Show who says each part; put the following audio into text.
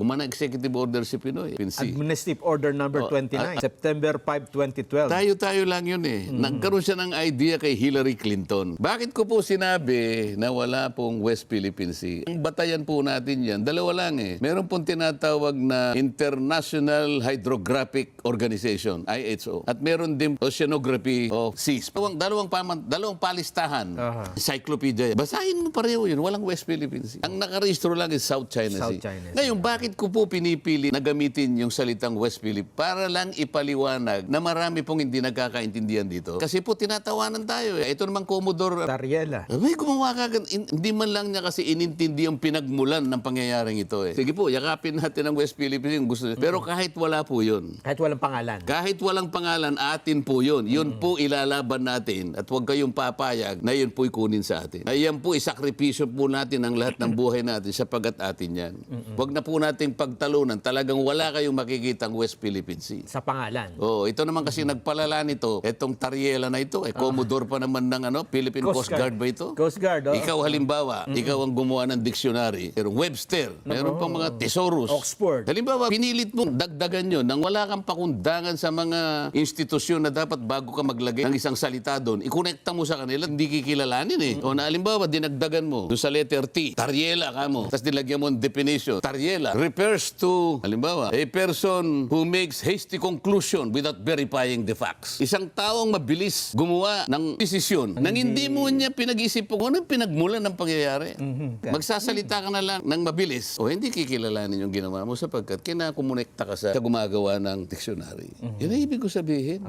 Speaker 1: Umana Executive Order si Pinoy.
Speaker 2: Administrative Order number 29, September 5, 2012.
Speaker 1: Tayo-tayo lang yun eh. Nagkaroon siya ng idea kay Hillary Clinton. Bakit ko po sinabi na wala pong West Philippine Sea? Ang batayan po natin yan, dalawa lang eh. Meron pong tinatawag na International Hydrographic Organization, IHO. At meron din Oceanography of Seas. Dalawang palistahan. Encyclopedia. Basahin mo pareho yun. Walang West Philippine Sea. Ang nakarehistro lang is South China Sea. Ngayon, bakit ko po pinipili na gamitin yung salitang West Philippine? Para lang ipaliwanag na marami pong hindi nagkakaintindihan dito. Kasi po tinatawanan tayo eh. Ito naman Commodore
Speaker 2: Tariela.
Speaker 1: may gumawa ka, hindi man lang niya kasi inintindi ang pinagmulan ng pangyayaring ito eh. Sige po, yakapin natin ang West Philippines yung gusto niya. Pero kahit wala po yun.
Speaker 2: Kahit walang pangalan.
Speaker 1: Kahit walang pangalan, atin po yun. Yun po ilalaban natin at huwag kayong papayag na yun po'y kunin sa atin. Ayan po, isakripisyo po natin ang lahat ng buhay natin sapagat atin yan. Huwag na po nating pagtalunan. Talagang wala kayong makikitang West Philippine Sea.
Speaker 2: Sa pangalan.
Speaker 1: Oh, ito naman kasi nagpalala nito, etong Tariela na ito, Commodore pa naman ng Philippine Coast Guard ba ito?
Speaker 2: Coast Guard,
Speaker 1: Ikaw halimbawa, ikaw ang gumawa ng dictionary. Pero Webster, meron pang mga thesaurus.
Speaker 2: Oxford.
Speaker 1: Halimbawa, pinilit mong dagdagan yun nang wala kang pakundangan sa mga institusyon na dapat bago ka maglagay ng isang salita doon, ikonekta mo sa kanila, hindi kikilalanin eh. O na halimbawa, dinagdagan mo doon sa letter T, Tariela ka mo. Tapos dilagyan mo ang definition. Tariela refers to, halimbawa, a person who makes hasty conclusion without verifying the facts. Isang taong mabilis gumawa ng desisyon nang hindi mo niya pinag-isip kung ano yung pinagmulan ng pangyayari. Magsasalita ka na lang ng mabilis o hindi kikilalanin yung ginawa mo sapagkat kinakomunekta ka sa gumagawa ng dictionary. Yun ang ibig ko sabihin.